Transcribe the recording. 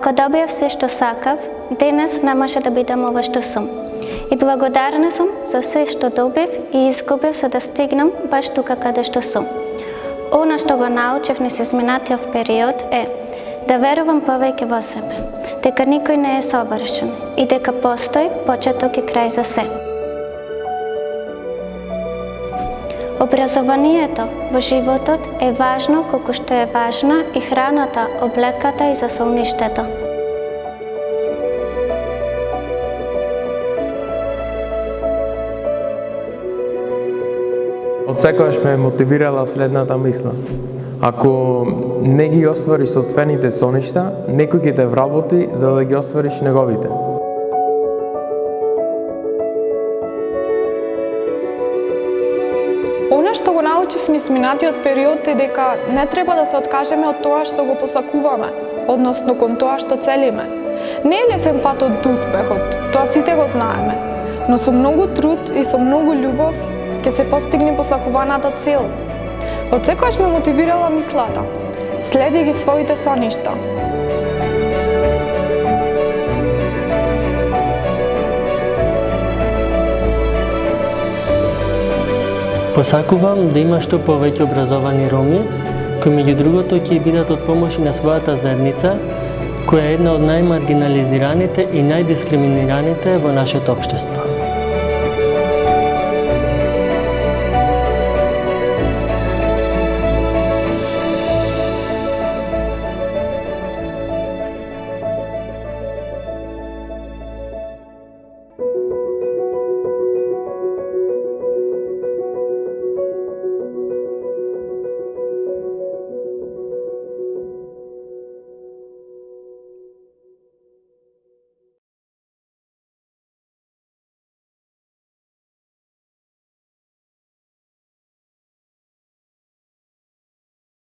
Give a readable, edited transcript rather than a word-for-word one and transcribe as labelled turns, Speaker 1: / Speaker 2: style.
Speaker 1: Ако добиев се што сакав, денес не може да бидам ова што сум. И благодарна сум за се што добив и изгубив за да стигнам баш тука каде што сум. Она што го научив низ изминатиот период е да верувам повеќе во себе, дека никој не е совршен и дека постои почеток и крај за се. Образованието во животот е важно колку што е важна и храната, облеката и засолништето.
Speaker 2: Од секогаш ме мотивирала следната мисла. Ако не ги оствариш сосвените соништа, некој ќе те вработи за да ги оствариш неговите.
Speaker 3: Она што го научив низ минатиот период е дека не треба да се откажеме од тоа што го посакуваме, односно кон тоа што целиме. Не е лесен патот до успехот, тоа сите го знаеме, но со многу труд и со многу љубов ќе се постигне посакуваната цел. Од секогаш ме мотивирала мислата: следи ги своите соништа.
Speaker 4: Посакувам да има што повеќе образовани роми, кои меѓу другото ќе бидат од помош и на својата заедница, која е една од најмаргинализираните и најдискриминираните во нашето општество.